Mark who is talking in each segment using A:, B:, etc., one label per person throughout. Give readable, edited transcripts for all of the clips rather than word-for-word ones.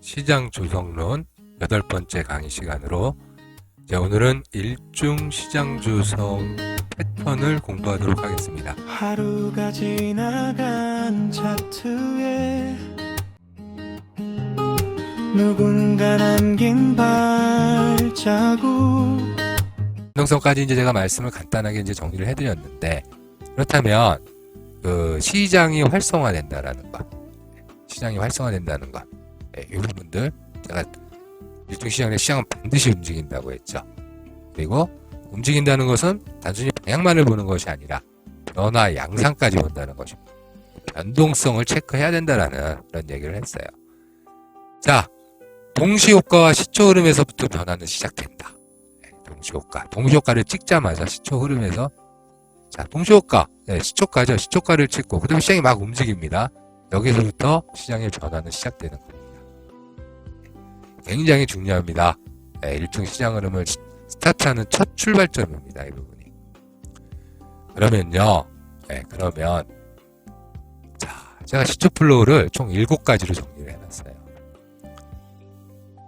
A: 시장 조성론 8번째 강의 시간으로 오늘은 일중 시장 조성 패턴을 공부하도록 하겠습니다.
B: 하루가 지나간 차트에 누군가 남긴 발자국.
A: 변동성까지 이제 제가 말씀을 간단하게 이제 정리를 해드렸는데, 그렇다면 그 시장이 활성화된다라는 것, 시장이 활성화된다는 것, 이 부분들 제가 일종 시장의 시장은 반드시 움직인다고 했죠. 그리고 움직인다는 것은 단순히 방향만을 보는 것이 아니라 변화 양상까지 본다는 것입니다. 변동성을 체크해야 된다라는 그런 얘기를 했어요. 자, 동시효과와 시초 흐름에서부터 변화는 시작된다. 동시효과를 찍자마자 시초 흐름에서, 자, 동시효과, 시초가죠. 시초가를 찍고 그다음에 시장이 막 움직입니다. 여기서부터 시장의 변화는 시작되는 겁니다. 굉장히 중요합니다. 일종 시장 흐름을 스타트하는 첫 출발점입니다. 이 부분이. 그러면요. 그러면 자, 제가 시초 플로우를 총 7가지로 정리를 해놨어요.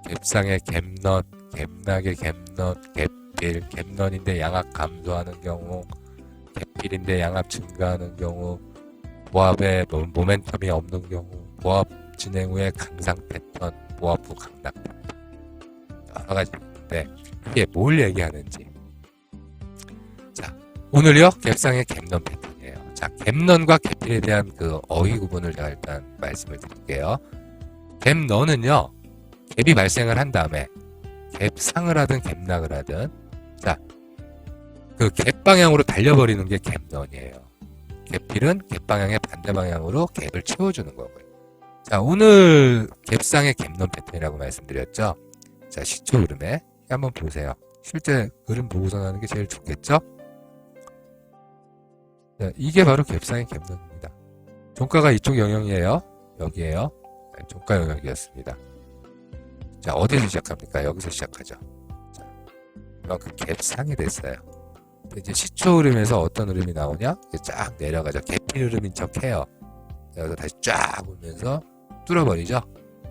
A: 갭상의 갭넌, 갭락의 갭넌, 갭필, 갭넌인데 양압 감소하는 경우, 갭필인데 양압 증가하는 경우, 보합에 모멘텀이 없는 경우, 보합 진행 후에 강상 패턴, 보합 후 강락 패턴, 여러 가지 있는데 이게 뭘 얘기하는지. 자, 오늘요 갭상의 갭넌 패턴이에요. 자, 갭넌과 갭필에 대한 그 어휘 구분을 제가 일단 말씀을 드릴게요. 갭넌은요, 갭이 발생을 한 다음에 갭상을 하든 갭락을 하든, 자, 그 갭 방향으로 달려버리는 게 갭넌이에요. 갭필은 갭 방향의 반대 방향으로 갭을 채워주는 거고요. 자, 오늘 갭상의 갭넌 패턴이라고 말씀드렸죠. 자, 시초 흐름에 한번 보세요. 실제 흐름 보고서 하는 게 제일 좋겠죠? 자, 이게 바로 갭상의 갭넌입니다. 종가가 이쪽 영역이에요. 여기에요. 종가 영역이었습니다. 자, 어디서 시작합니까? 여기서 시작하죠. 자, 그만큼 갭상이 됐어요. 이제 시초 흐름에서 어떤 흐름이 나오냐? 쫙 내려가죠. 갭필 흐름인 척 해요. 여기서 다시 쫙 오면서 뚫어버리죠.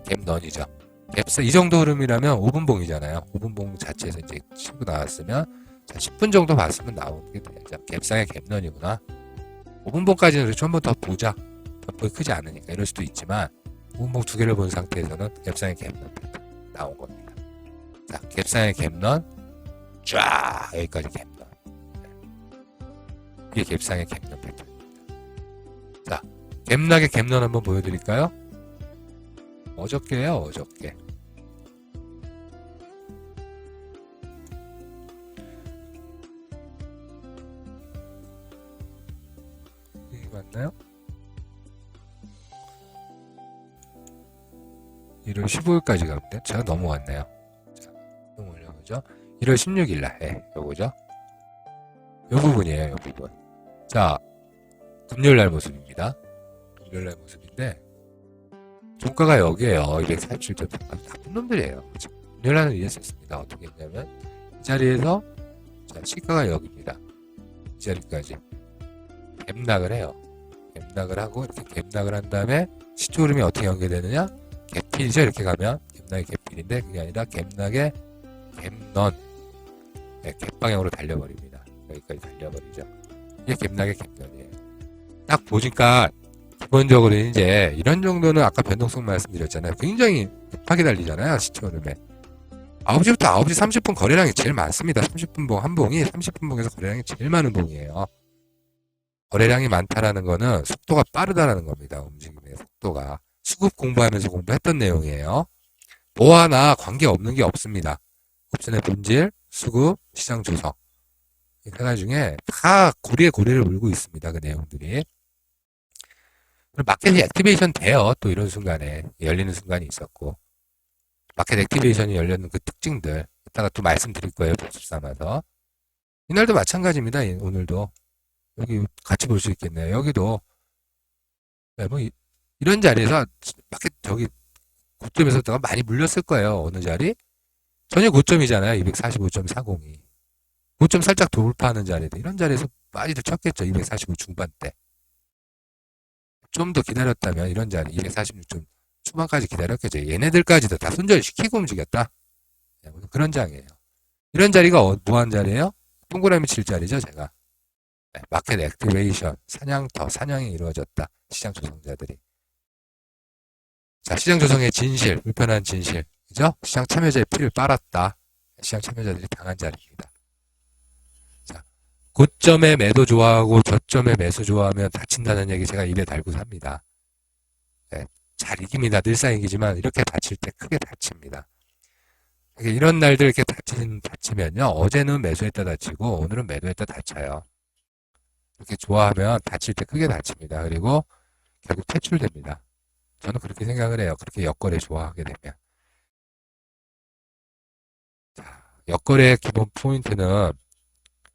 A: 갭넌이죠. 갭상, 이 정도 흐름이라면 5분봉이잖아요. 5분봉 자체에서 이제 치고 나왔으면, 자, 10분 정도 봤으면 나오는 게 되죠. 갭상의 갭넌이구나. 5분봉까지는 그렇죠. 한번 더 보자. 변폭이 크지 않으니까 이럴 수도 있지만, 5분봉 두 개를 본 상태에서는 갭상의 갭넌 나온 겁니다. 자, 갭상의 갭넌, 쫙, 여기까지 갭넌. 이게 갭상의 갭넌 패턴입니다. 자, 갭락의 갭넌 한번 보여드릴까요? 어저께예요, 어저께. 이게 맞나요? 1월 15일까지 가는데 제가 넘어왔네요. 자, 좀 올려보죠. 1월 16일날, 요거죠. 요 부분이에요, 요 부분. 자, 금요일날 모습입니다. 금요일날 모습인데, 종가가 여기에요. 247.3. 나쁜 놈들이에요. 그렇죠? 금요일날은 이랬었습니다. 어떻게 했냐면, 이 자리에서, 자, 시가가 여기입니다. 이 자리까지. 갭락을 해요. 갭락을 하고, 이렇게 갭락을 한 다음에, 시초 흐름이 어떻게 연계되느냐? 갭필이죠. 이렇게 가면, 갭락의 갭필인데, 그게 아니라 갭락의 갭넌. 갭 방향으로 달려버립니다. 여기까지 달려버리죠. 이게 갭락의 갭넌이에요. 딱 보니까 기본적으로 이제 이런 정도는 아까 변동성 말씀드렸잖아요. 굉장히 급하게 달리잖아요. 시초 흐름에. 9시부터 9시 30분 거래량이 제일 많습니다. 30분 봉 한 봉이 30분 봉에서 거래량이 제일 많은 봉이에요. 거래량이 많다라는 거는 속도가 빠르다라는 겁니다. 움직임의 속도가. 수급 공부하면서 공부했던 내용이에요. 뭐 하나 관계없는 게 없습니다. 옵션의 본질, 수급, 시장 조성. 이 세 가지 중에 다 고리에 고리를 물고 있습니다. 그 내용들이. 마켓이 액티베이션 돼요. 또 이런 순간에 열리는 순간이 있었고, 마켓 액티베이션이 열렸는 그 특징들 이따가 또 말씀드릴 거예요. 복습 삼아서. 이날도 마찬가지입니다. 오늘도 여기 같이 볼 수 있겠네요. 여기도 뭐 이런 자리에서 마켓 저기 고점에서다가 많이 물렸을 거예요. 어느 자리? 전혀 고점이잖아요. 245.40이. 고점 살짝 돌파하는 자리들. 이런 자리에서 많이들 쳤겠죠. 245 중반대. 좀 더 기다렸다면 이런 자리 246점 초반까지 기다렸겠죠. 얘네들까지도 다 손절시키고 움직였다. 네, 그런 장이에요. 이런 자리가 뭐한 자리예요? 동그라미 칠 자리죠, 제가. 네, 마켓 액티베이션, 사냥터, 사냥이 이루어졌다. 시장 조성자들이. 자, 시장 조성의 진실, 불편한 진실. 그죠? 시장 참여자의 피를 빨았다. 시장 참여자들이 당한 자리입니다. 자, 고점에 매도 좋아하고 저점에 매수 좋아하면 다친다는 얘기 제가 입에 달고 삽니다. 네, 잘 이깁니다. 늘상 이기지만 이렇게 다칠 때 크게 다칩니다. 이런 날들 이렇게 다치면요. 어제는 매수했다 다치고 오늘은 매도했다 다쳐요. 이렇게 좋아하면 다칠 때 크게 다칩니다. 그리고 결국 퇴출됩니다. 저는 그렇게 생각을 해요. 그렇게 역거래 좋아하게 되면. 자, 역거래의 기본 포인트는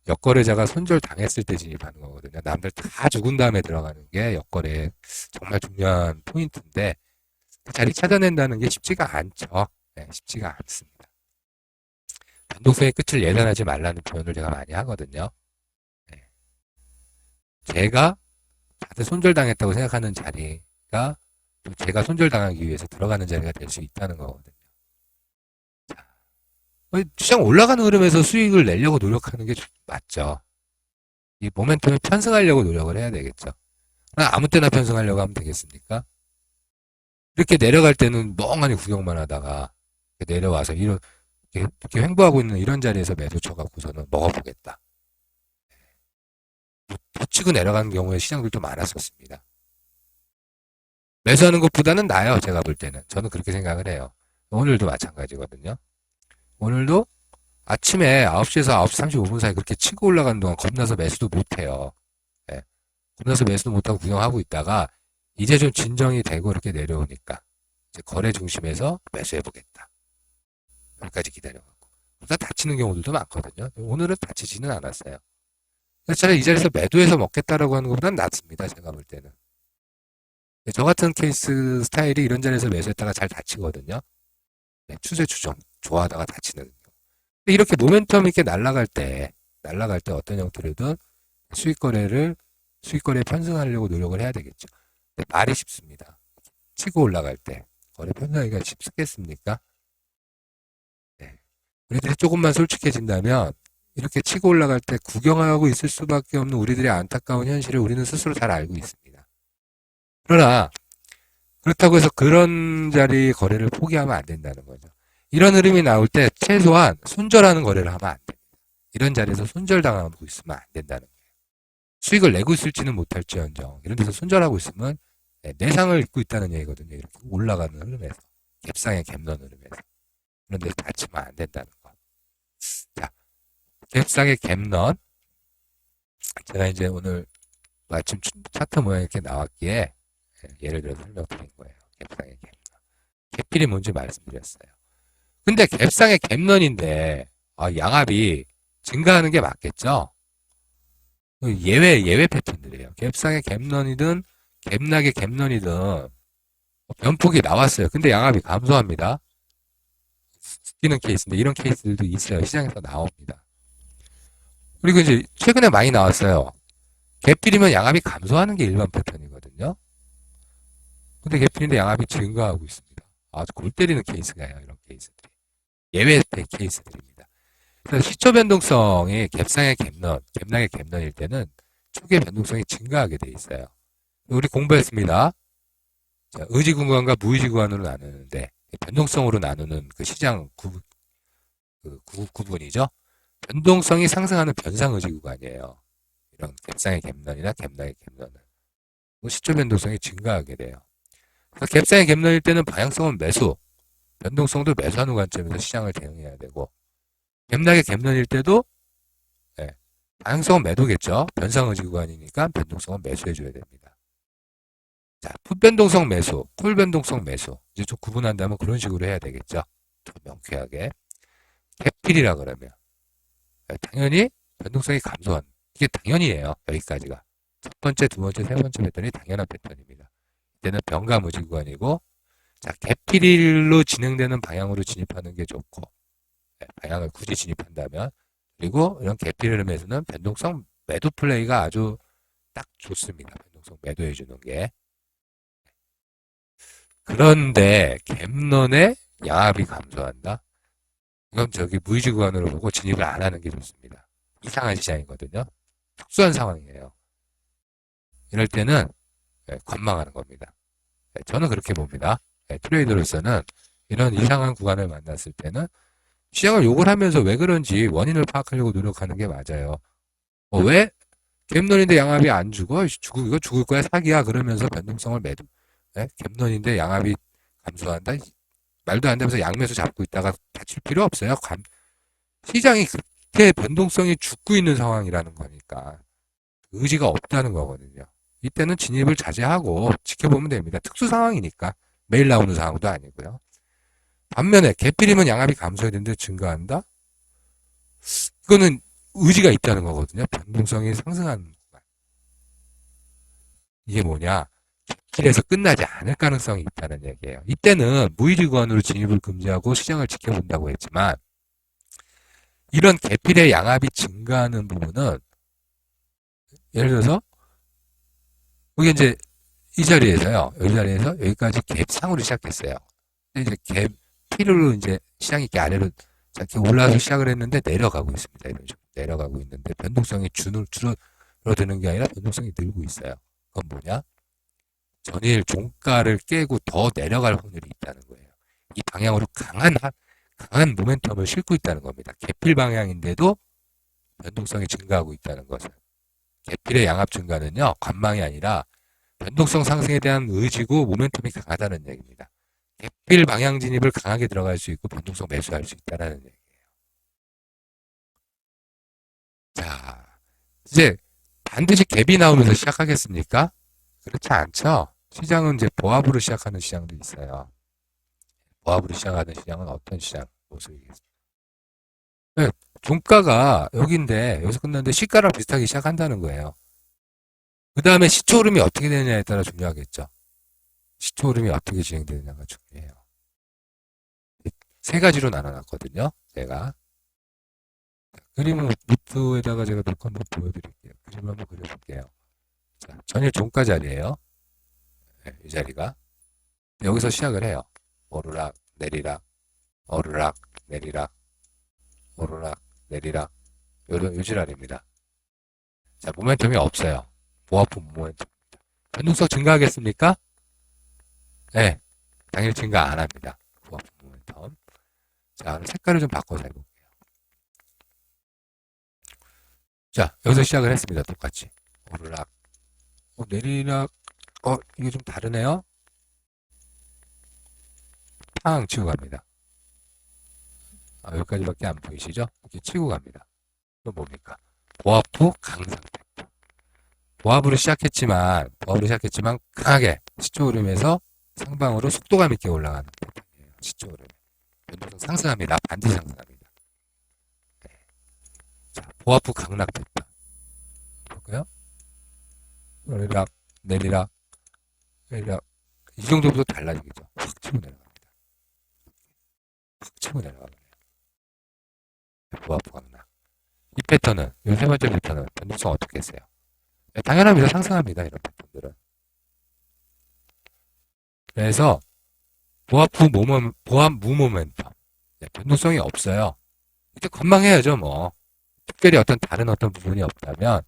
A: 역거래자가 손절 당했을 때 진입하는 거거든요. 남들 다 죽은 다음에 들어가는 게 역거래의 정말 중요한 포인트인데 그 자리 찾아낸다는 게 쉽지가 않죠. 네, 쉽지가 않습니다. 변동성의 끝을 예단하지 말라는 표현을 제가 많이 하거든요. 네. 제가 다들 손절당했다고 생각하는 자리가 또 제가 손절당하기 위해서 들어가는 자리가 될 수 있다는 거거든요. 자, 시장 올라가는 흐름에서 수익을 내려고 노력하는 게 맞죠. 이 모멘텀에 편승하려고 노력을 해야 되겠죠. 아무 때나 편승하려고 하면 되겠습니까? 이렇게 내려갈 때는 멍하니 구경만 하다가 내려와서 이렇게 횡보하고 있는 이런 자리에서 매도 쳐갖고서는 먹어보겠다. 더 치고 내려가는 경우에 시장들도 많았었습니다. 매수하는 것보다는 나아요. 제가 볼 때는. 저는 그렇게 생각을 해요. 오늘도 마찬가지거든요. 오늘도 아침에 9시에서 9시 35분 사이 그렇게 치고 올라가는 동안 겁나서 매수도 못해요. 네. 겁나서 매수도 못하고 구경하고 있다가 이제 좀 진정이 되고 이렇게 내려오니까 이제 거래 중심에서 매수해보겠다. 여기까지 기다려갖고. 그러다 다치는 경우들도 많거든요. 오늘은 다치지는 않았어요. 차라리 이 자리에서 매도해서 먹겠다라고 하는 것보다는 낫습니다. 제가 볼 때는. 저 같은 케이스 스타일이 이런 자리에서 매수했다가 잘 다치거든요. 네, 추세 추정. 좋아하다가 다치는 경우. 이렇게 모멘텀 있게 날아갈 때 어떤 형태로든 수익거래에 편승하려고 노력을 해야 되겠죠. 근데 말이 쉽습니다. 치고 올라갈 때 거래 편승하기가 쉽겠습니까? 네. 우리들이 조금만 솔직해진다면 이렇게 치고 올라갈 때 구경하고 있을 수밖에 없는 우리들의 안타까운 현실을 우리는 스스로 잘 알고 있습니다. 그러나 그렇다고 해서 그런 자리 거래를 포기하면 안 된다는 거죠. 이런 흐름이 나올 때 최소한 손절하는 거래를 하면 안 됩니다. 이런 자리에서 손절당하고 있으면 안 된다는 거예요. 수익을 내고 있을지는 못할지언정 이런 데서 손절하고 있으면 내상을 입고 있다는 얘기거든요. 이렇게 올라가는 흐름에서 갭상의 갭런 흐름에서 그런 데서 다치면 안 된다는 거. 자, 갭상의 갭런 제가 이제 오늘 마침 차트 모양이 이렇게 나왔기에 예를 들어서 설명드린 거예요. 갭상의 갭런. 갭필이 뭔지 말씀드렸어요. 근데 갭상의 갭런인데 양압이 증가하는 게 맞겠죠? 예외 패턴들이에요. 갭상의 갭런이든 갭락의 갭런이든 변폭이 나왔어요. 근데 양압이 감소합니다. 뛰는 케이스인데 이런 케이스들도 있어요. 시장에서 나옵니다. 그리고 이제 최근에 많이 나왔어요. 갭필이면 양압이 감소하는 게 일반 패턴이거든요. 근데 갭필인데 양압이 증가하고 있습니다. 아주 골 때리는 케이스가요. 이런 케이스들이. 예외 케이스들입니다. 그래서 시초 변동성이 갭상의 갭런, 갭락의 갭런일 때는 초기의 변동성이 증가하게 돼 있어요. 우리 공부했습니다. 자, 의지 구간과 무의지 구간으로 나누는데 변동성으로 나누는 그 시장 구분이죠. 변동성이 상승하는 변상 의지 구간이에요. 이런 갭상의 갭런이나 갭락의 갭런은 시초 변동성이 증가하게 돼요. 그래서 갭상의 갭런일 때는 방향성은 매수, 변동성도 매수하는 관점에서 시장을 대응해야 되고 갭락의 갭런일 때도 방향성은 매도겠죠. 변상 의지 구간이니까 변동성은 매수해줘야 됩니다. 자, 풋 변동성 매수, 콜 변동성 매수. 이제 좀 구분한다면 그런 식으로 해야 되겠죠. 더 명쾌하게. 갭필이라 그러면 당연히 변동성이 감소한 이게 당연히예요. 여기까지가 첫 번째, 두 번째, 세 번째 패턴이 당연한 패턴입니다. 이때는 변감 의지 구간이고 자, 갭필로 진행되는 방향으로 진입하는 게 좋고 방향을 굳이 진입한다면 그리고 이런 갭필 흐름에서는 변동성 매도 플레이가 아주 딱 좋습니다. 변동성 매도해주는 게. 그 그런데 갭런의 양압이 감소한다? 이건 저기 무의지 구간으로 보고 진입을 안 하는 게 좋습니다. 이상한 시장이거든요. 특수한 상황이에요. 이럴 때는 관망하는 겁니다. 저는 그렇게 봅니다. 트레이더로서는 이런 이상한 구간을 만났을 때는 시장을 욕을 하면서 왜 그런지 원인을 파악하려고 노력하는 게 맞아요. 왜? 갭런인데 양압이 안 죽어? 이거 죽을 거야 사기야 그러면서 변동성을 매도. 갭런인데 양압이 감소한다? 말도 안 되면서 양매수 잡고 있다가 다칠 필요 없어요. 시장이 그렇게 변동성이 죽고 있는 상황이라는 거니까 의지가 없다는 거거든요. 이때는 진입을 자제하고 지켜보면 됩니다. 특수 상황이니까 매일 나오는 상황도 아니고요. 반면에 갭필이면 양압이 감소했는데 증가한다? 이거는 의지가 있다는 거거든요. 변동성이 상승하는 구간. 이게 뭐냐? 갭필에서 끝나지 않을 가능성이 있다는 얘기예요. 이때는 무의지 구간으로 진입을 금지하고 시장을 지켜본다고 했지만 이런 갭필의 양압이 증가하는 부분은 예를 들어서 여기 이제 이 자리에서요. 여기 자리에서 여기까지 갭 상으로 시작했어요. 근데 이제 갭 필로 이제 시장이 이렇게 아래로 이렇게 올라와서 시작을 했는데 내려가고 있습니다. 이런 식으로 내려가고 있는데 변동성이 줄어드는 게 아니라 변동성이 늘고 있어요. 그건 뭐냐? 전일 종가를 깨고 더 내려갈 확률이 있다는 거예요. 이 방향으로 강한 모멘텀을 싣고 있다는 겁니다. 갭필 방향인데도 변동성이 증가하고 있다는 것은. 갭필의 양압 증가는요, 관망이 아니라 변동성 상승에 대한 의지고 모멘텀이 강하다는 얘기입니다. 갭필 방향 진입을 강하게 들어갈 수 있고 변동성 매수할 수 있다는 얘기예요. 자, 이제 반드시 갭이 나오면서 시작하겠습니까? 그렇지 않죠. 시장은 이제 보합으로 시작하는 시장도 있어요. 보합으로 시작하는 시장은 어떤 시장 모습이겠습니까? 네, 종가가 여기인데 여기서 끝났는데 시가랑 비슷하게 시작한다는 거예요. 그 다음에 시초 흐름이 어떻게 되느냐에 따라 중요하겠죠. 시초 흐름이 어떻게 진행되느냐가 중요해요. 세 가지로 나눠놨거든요. 제가 그림은 노트에다가 제가 놓고 한번 보여드릴게요. 그림 한번 그려볼게요. 자, 전일 종가 자리예요. 네, 이 자리가 여기서 시작을 해요. 오르락 내리락 오르락 내리락 오르락 내리락 요 지랄입니다. 자, 모멘텀이 없어요. 보합품 모멘텀. 변동성 증가하겠습니까? 네, 당연히 증가 안 합니다. 보합품 모멘텀. 자, 색깔을 좀 바꿔서 해볼게요. 자, 여기서 시작을 했습니다. 똑같이. 오르락. 내리락. 이게 좀 다르네요. 팡 치고 갑니다. 여기까지밖에 안 보이시죠? 이렇게 치고 갑니다. 이건 뭡니까? 보합부 강상 팩터. 보합으로 시작했지만 강하게 시초 흐름에서 상방으로 속도감 있게 올라가는 패턴이에요. 시초 흐름. 변동성 상승합니다. 반드시 상승합니다. 네. 자, 보합부 강락 패턴. 볼까요? 내리락, 내리락, 내리락. 이 정도부터 달라지겠죠. 확 치고 내려갑니다. 확 치고 내려갑니다. 보합부 강락. 이 패턴은, 이 세 번째 패턴은 변동성 어떻게 했어요? 네, 당연합니다. 상승합니다. 이런 패턴들은. 그래서 보합 무모멘텀. 네, 변동성이 없어요. 이제 관망해야죠, 뭐. 특별히 다른 어떤 부분이 없다면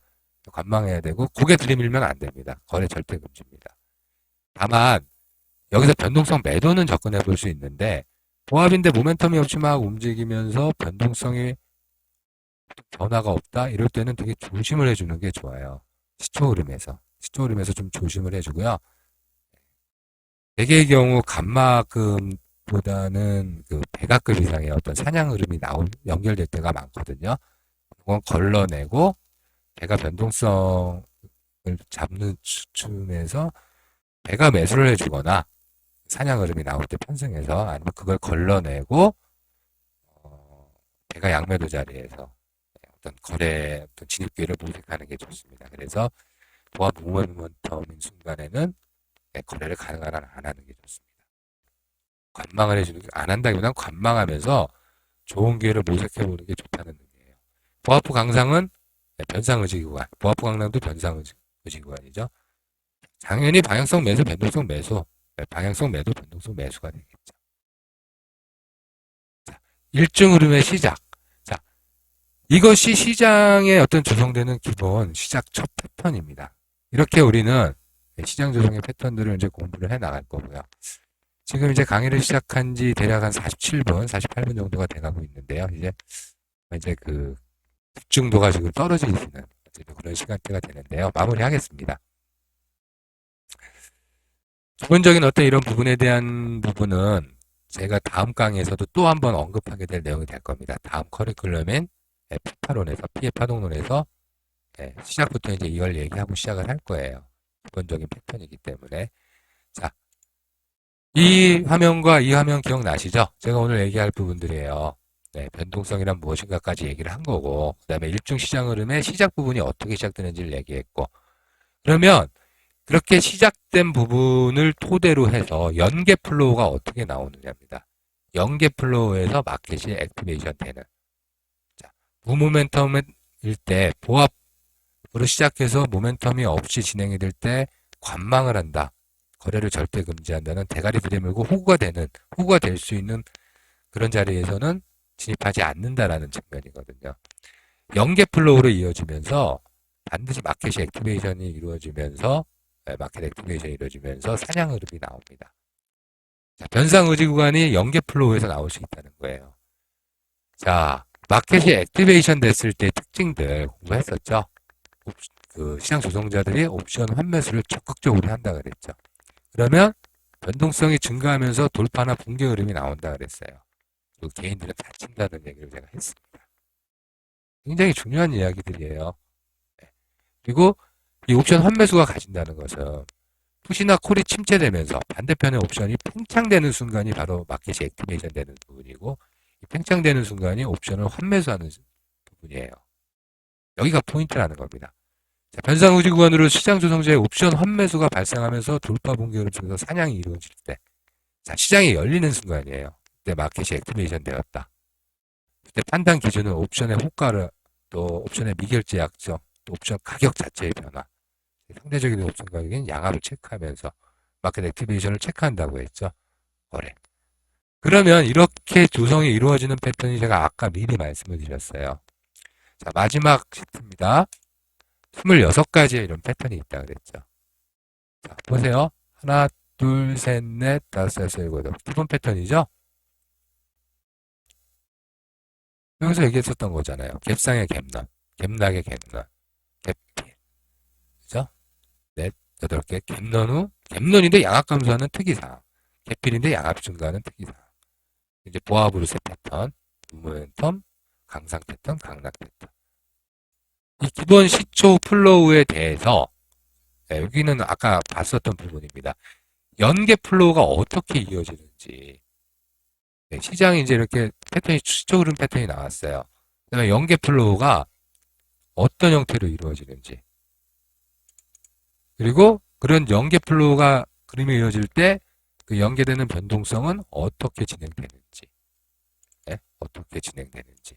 A: 관망해야 되고 고개 들이밀면 안 됩니다. 거래 절대 금지입니다. 다만 여기서 변동성 매도는 접근해 볼 수 있는데 보합인데 모멘텀이 없이 막 움직이면서 변동성이 변화가 없다? 이럴 때는 되게 조심을 해주는 게 좋아요. 시초 흐름에서 좀 조심을 해주고요. 대개의 경우 감마금보다는 그 배가급 이상의 어떤 사냥 흐름이 연결될 때가 많거든요. 그건 걸러내고 배가 변동성을 잡는 춤에서 배가 매수를 해주거나 사냥 흐름이 나올 때 편승해서 아니면 그걸 걸러내고 배가 양매도 자리에서 어떤 진입 기회를 모색하는 게 좋습니다. 그래서 보합 모멘텀인 순간에는 거래를 가능한 한 안 하는 게 좋습니다. 관망을 해주는 게 안 한다기보다는 관망하면서 좋은 기회를 모색해보는 게 좋다는 의미예요. 보합부 강상은 변상의지 구간, 보합부 강락도 변상의지 구간이죠. 당연히 방향성 매수, 변동성 매수 방향성 매도, 변동성 매수가 되겠죠. 자, 일중 흐름의 시작. 자, 이것이 시장에 어떤 조성되는 기본 시작 첫 패턴입니다. 이렇게 우리는 시장 조성의 패턴들을 이제 공부를 해 나갈 거고요. 지금 이제 강의를 시작한 지 대략 한 47분, 48분 정도가 돼가고 있는데요. 이제 그 집중도가 지금 떨어지는 그런 시간대가 되는데요. 마무리하겠습니다. 기본적인 어떤 이런 부분에 대한 부분은 제가 다음 강의에서도 또 한 번 언급하게 될 내용이 될 겁니다. 다음 커리큘럼인 P8론에서, P의 파동론에서 시작부터 이제 이걸 얘기하고 시작을 할 거예요. 기본적인 패턴이기 때문에. 자, 이 화면과 이 화면 기억나시죠? 제가 오늘 얘기할 부분들이에요. 변동성이란 무엇인가까지 얘기를 한 거고, 그 다음에 일중 시장 흐름의 시작 부분이 어떻게 시작되는지를 얘기했고, 그러면 그렇게 시작된 부분을 토대로 해서 연계 플로우가 어떻게 나오느냐입니다. 연계 플로우에서 마켓이 액티베이션 되는. 자, 무모멘텀일 때, 보합으로 시작해서 모멘텀이 없이 진행이 될 때 관망을 한다. 거래를 절대 금지한다는 대가리 들이밀고 호구가 될 수 있는 그런 자리에서는 진입하지 않는다라는 측면이거든요. 연계 플로우로 이어지면서 반드시 마켓이 액티베이션이 이루어지면서 마켓 액티베이션이 이루어지면서 사냥 흐름이 나옵니다. 자, 변상 의지 구간이 연계 플로우에서 나올 수 있다는 거예요. 자, 마켓이 액티베이션 됐을 때 특징들 공부했었죠. 그 시장 조성자들이 옵션 환매수를 적극적으로 한다 그랬죠. 그러면 변동성이 증가하면서 돌파나 붕괴 흐름이 나온다 그랬어요. 그리고 개인들은 다친다는 얘기를 제가 했습니다. 굉장히 중요한 이야기들이에요. 그리고 이 옵션 환매수가 가진다는 것은 푸시나 콜이 침체되면서 반대편의 옵션이 팽창되는 순간이 바로 마켓이 액티베이션 되는 부분이고, 이 팽창되는 순간이 옵션을 환매수하는 부분이에요. 여기가 포인트라는 겁니다. 자, 변상 의지 구간으로 시장 조성자의 옵션 환매수가 발생하면서 돌파 붕괴를 통해서 사냥이 이루어질 때, 자, 시장이 열리는 순간이에요. 그때 마켓이 액티베이션 되었다. 그때 판단 기준은 옵션의 호가를, 또 옵션의 미결제 약정, 또 옵션 가격 자체의 변화, 상대적인 옵션 가격인 양압을 체크하면서 마켓 액티베이션을 체크한다고 했죠. 거래. 그러면 이렇게 조성이 이루어지는 패턴이 제가 아까 미리 말씀을 드렸어요. 자, 마지막 시트입니다. 26가지의 이런 패턴이 있다 그랬죠. 자, 보세요. 하나, 둘, 셋, 넷, 다섯, 여섯, 일곱, 여덟. 기본 패턴이죠? 여기서 얘기했었던 거잖아요. 갭상의 갭런, 갭락의 갭런, 갭필. 그죠? 넷, 여덟 개. 갭런 후, 갭런인데 양압 감소하는 특이사항. 갭필인데 양압 증가하는 특이사항. 이제 보합으로 세 패턴, 모멘텀, 강상 패턴, 강락 패턴. 이 기본 시초 플로우에 대해서 여기는 아까 봤었던 부분입니다. 연계 플로우가 어떻게 이어지는지. 시장이 이제 이렇게 패턴이 시초 흐름 패턴이 나왔어요. 그다음에 연계 플로우가 어떤 형태로 이루어지는지. 그리고 그런 연계 플로우가 그림이 이어질 때 그 연계되는 변동성은 어떻게 진행되는지. 어떻게 진행되는지.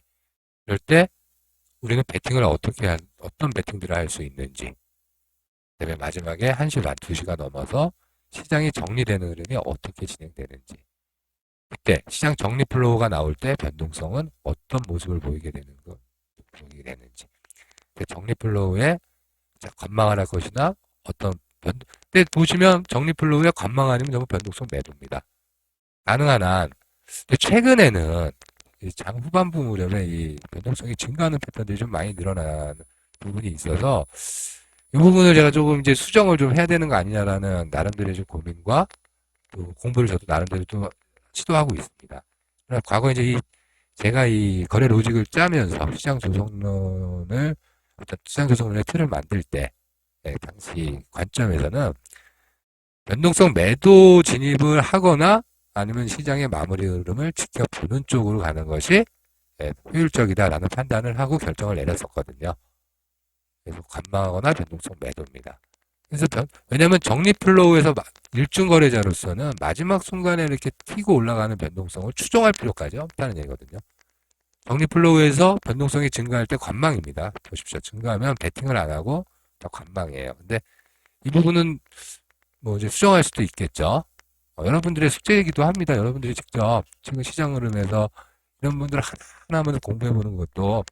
A: 그럴 때 우리는 배팅을 어떤 배팅들을 할 수 있는지. 그다음에 마지막에 1시 반, 2시가 넘어서 시장이 정리되는 흐름이 어떻게 진행되는지. 그때 시장 정리 플로우가 나올 때 변동성은 어떤 모습을 보이게 되는지. 정리 플로우에 관망을 할 것이나 근데 보시면 정리 플로우에 관망 아니면 전부 변동성 매도입니다. 가능한 한. 근데 최근에는 장 후반부 무렵에 이 변동성이 증가하는 패턴들이 좀 많이 늘어나는 부분이 있어서 이 부분을 제가 조금 이제 수정을 좀 해야 되는 거 아니냐라는 나름대로의 좀 고민과 또 공부를 저도 나름대로 또 시도하고 있습니다. 과거에 이제 제가 이 거래 로직을 짜면서 시장 조성론의 틀을 만들 때 당시 관점에서는 변동성 매도 진입을 하거나 아니면 시장의 마무리 흐름을 지켜보는 쪽으로 가는 것이 효율적이다라는 판단을 하고 결정을 내렸었거든요. 그래서 관망하거나 변동성 매도입니다. 그래서 왜냐하면 정리 플로우에서 일중 거래자로서는 마지막 순간에 이렇게 튀고 올라가는 변동성을 추정할 필요까지 없다는 얘기거든요. 정리 플로우에서 변동성이 증가할 때 관망입니다. 보십시오. 증가하면 베팅을 안 하고 다 관망이에요. 근데 이 부분은 뭐 이제 수정할 수도 있겠죠. 근데 이 부분은 좀 더 수정을 해야 된다라는 여러분들의 숙제이기도 합니다. 여러분들이 직접 지금 시장 흐름에서 이런 분들 하나하나 공부해 보는 것도.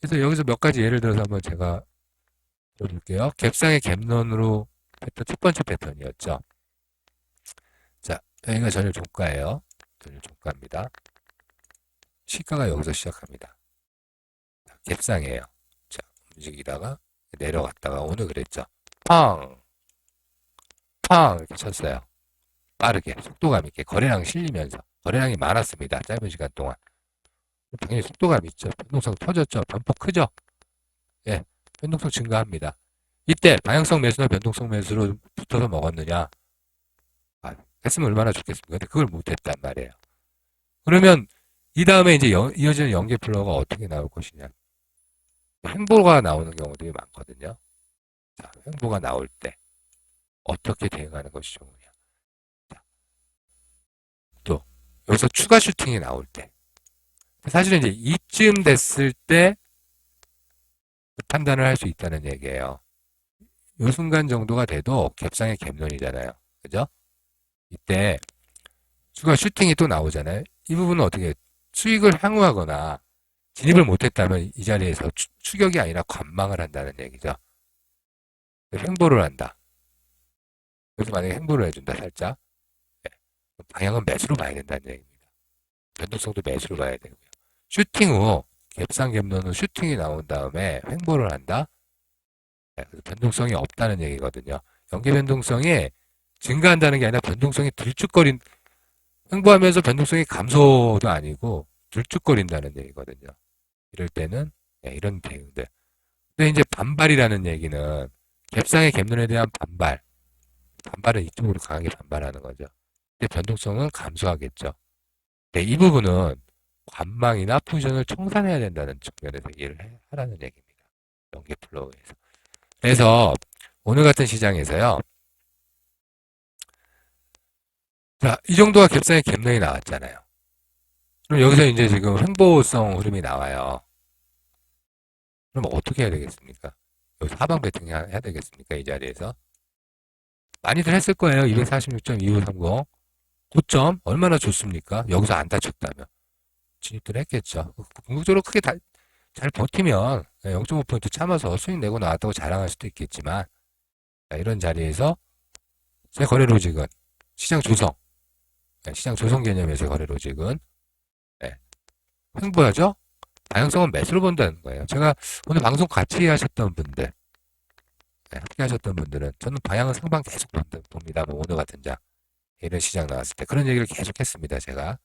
A: 그래서 여기서 몇 가지 예를 들어서 한번 제가 볼게요. 갭상의 갭론으로 했던 첫 번째 패턴이었죠. 자, 여기가 전일 종가예요. 전일 종가입니다. 시가가 여기서 시작합니다. 갭상이에요. 자, 움직이다가 내려갔다가 오늘 그랬죠. 팡! 팡! 이렇게 쳤어요. 빠르게, 속도감 있게, 거래량 실리면서. 거래량이 많았습니다. 짧은 시간 동안. 당연히 속도감 있죠. 변동성 터졌죠. 변폭 크죠. 예, 변동성 증가합니다. 이때 방향성 매수나 변동성 매수로 붙어서 먹었느냐? 했으면 얼마나 좋겠습니까? 근데 그걸 못했단 말이에요. 그러면 이 다음에 이제 이어지는 연계 플로우가 어떻게 나올 것이냐? 횡보가 나오는 경우들이 많거든요. 자, 횡보가 나올 때 어떻게 대응하는 것이 좋으냐? 자, 또 여기서 추가 슈팅이 나올 때 사실은 이제 이쯤 됐을 때 판단을 할 수 있다는 얘기예요. 이 순간 정도가 돼도 갭상의 갭론이잖아요. 그죠? 이때 추가 슈팅이 또 나오잖아요. 이 부분은 어떻게 수익을 향후하거나 진입을 못했다면 이 자리에서 추격이 아니라 관망을 한다는 얘기죠. 횡보를 한다. 그래서 만약에 횡보를 해준다 살짝, 네. 방향은 매수로 봐야 된다는 얘기입니다. 변동성도 매수로 봐야 되고요. 슈팅 후 갭상 갭론 후 슈팅이 나온 다음에 횡보를 한다. 네. 그래서 변동성이 없다는 얘기거든요. 연계 변동성이 증가한다는 게 아니라 변동성이 들쭉거린, 횡보하면서 변동성이 감소도 아니고 들쭉거린다는 얘기거든요. 이럴 때는 네, 이런 대응들. 근데 이제 반발이라는 얘기는 갭상의 갭론에 대한 반발은 이쪽으로 강하게 반발하는 거죠. 근데 변동성은 감소하겠죠. 네, 이 부분은 관망이나 포지션을 청산해야 된다는 측면에서 이해를 하라는 얘기입니다. 연계 플로우에서. 그래서 오늘 같은 시장에서요. 자, 이 정도가 갭상의 갭론이 나왔잖아요. 그럼 여기서 이제 지금 횡보성 흐름이 나와요. 그럼 어떻게 해야 되겠습니까? 여기서 하방 배팅 해야 되겠습니까? 이 자리에서. 많이들 했을 거예요. 246.2530. 고점 얼마나 좋습니까? 여기서 안 다쳤다면. 진입들 했겠죠. 궁극적으로 크게 잘 버티면 0.5% 참아서 수익 내고 나왔다고 자랑할 수도 있겠지만 이런 자리에서 제 거래 로직은 시장 조성 개념에서 거래 로직은 횡보하죠? 방향성은 매수로 본다는 거예요. 제가 오늘 방송 같이 하셨던 분들, 함께 하셨던 분들은 저는 방향은 상방 계속 봅니다. 뭐 오늘 같은 장, 이런 시장 나왔을 때 그런 얘기를 계속 했습니다. 제가.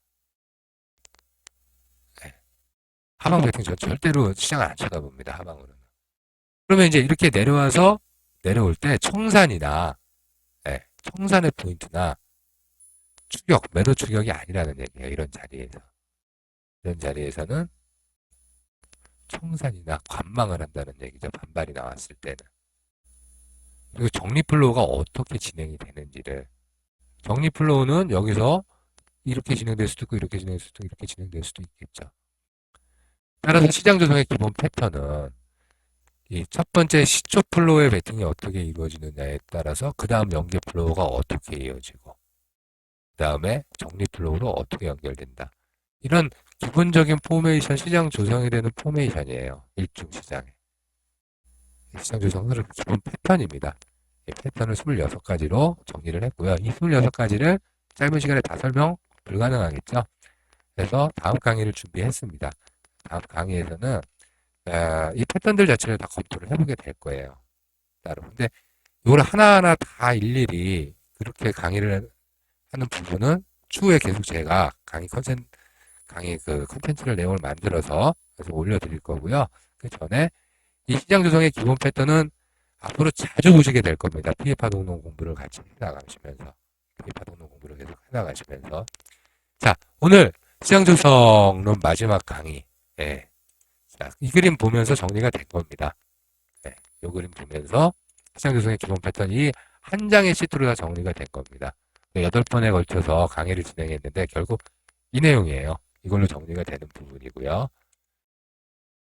A: 하방 배팅 전 절대로 시장을 안 쳐다봅니다. 하방으로는. 그러면 이제 이렇게 내려와서 내려올 때 청산이나 청산의 포인트나 추격, 매도 추격이 아니라는 얘기예요. 이런 자리에서. 이런 자리에서는 청산이나 관망을 한다는 얘기죠. 반발이 나왔을 때는. 그리고 정리 플로우가 어떻게 진행이 되는지를. 정리 플로우는 여기서 이렇게 진행될 수도 있고 이렇게 진행될 수도 있고 이렇게 진행될 수도 있겠죠. 따라서 시장 조성의 기본 패턴은 이 첫 번째 시초 플로우의 배팅이 어떻게 이루어지느냐에 따라서 그 다음 연계 플로우가 어떻게 이어지고 그 다음에 정리 플로우로 어떻게 연결된다. 이런 기본적인 포메이션, 시장 조성이 되는 포메이션이에요. 일중 시장에. 시장 조성 흐름 기본 패턴입니다. 이 패턴을 26가지로 정리를 했고요. 이 26가지를 짧은 시간에 다 설명 불가능하겠죠. 그래서 다음 강의를 준비했습니다. 다음 강의에서는 이 패턴들 자체를 다 검토를 해보게 될 거예요. 따로. 근데 이걸 하나하나 다 일일이 그렇게 강의를 하는 부분은 추후에 계속 제가 강의 그 컨텐츠를 내용을 만들어서 계속 올려드릴 거고요. 그 전에 이 시장 조성의 기본 패턴은 앞으로 자주 보시게 될 겁니다. 피해파 동론 공부를 같이 해나가시면서. 피해파 동론 공부를 계속 해나가시면서. 자, 오늘 시장 조성론 마지막 강의. 자, 이 그림 보면서 정리가 된 겁니다. 이 그림 보면서 시장 조성의 기본 패턴이 한 장의 시트로 다 정리가 된 겁니다. 8번에 걸쳐서 강의를 진행했는데 결국 이 내용이에요. 이걸로 정리가 되는 부분이고요.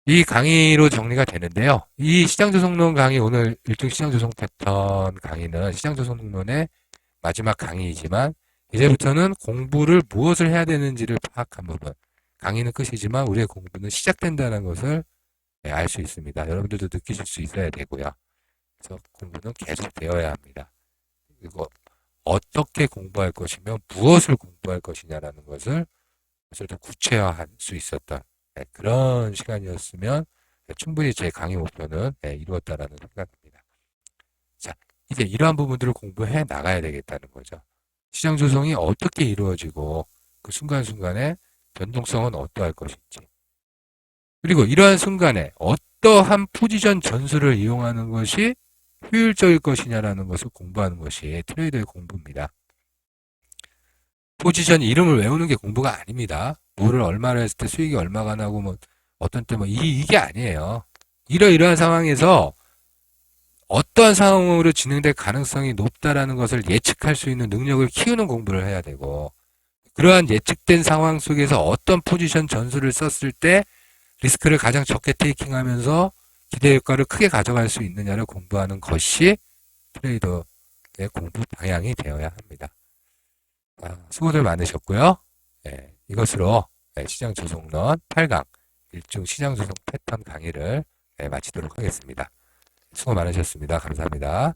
A: 이 강의로 정리가 되는데요. 이 시장조성론 강의, 오늘 일종 시장조성 패턴 강의는 시장조성론의 마지막 강의이지만 이제부터는 공부를 무엇을 해야 되는지를 파악한 부분. 강의는 끝이지만 우리의 공부는 시작된다는 것을 알 수 있습니다. 여러분들도 느끼실 수 있어야 되고요. 그래서 공부는 계속 되어야 합니다. 그리고 어떻게 공부할 것이며 무엇을 공부할 것이냐라는 것을 더 구체화할 수 있었던 그런 시간이었으면 충분히 제 강의 목표는 이루었다라는 생각입니다. 자, 이제 이러한 부분들을 공부해 나가야 되겠다는 거죠. 시장 조성이 어떻게 이루어지고 그 순간순간에 변동성은 어떠할 것인지, 그리고 이러한 순간에 어떠한 포지션 전술을 이용하는 것이 효율적일 것이냐라는 것을 공부하는 것이 트레이더의 공부입니다. 포지션 이름을 외우는 게 공부가 아닙니다. 뭐를 얼마를 했을 때 수익이 얼마가 나고 뭐 어떤 때 뭐 이게 아니에요. 이러이러한 상황에서 어떠한 상황으로 진행될 가능성이 높다라는 것을 예측할 수 있는 능력을 키우는 공부를 해야 되고, 그러한 예측된 상황 속에서 어떤 포지션 전술을 썼을 때 리스크를 가장 적게 테이킹하면서 기대 효과를 크게 가져갈 수 있느냐를 공부하는 것이 트레이더의 공부 방향이 되어야 합니다. 수고들 많으셨고요. 이것으로 시장 조성론 8강 1중 시장 조성 패턴 강의를 마치도록 하겠습니다. 수고 많으셨습니다. 감사합니다.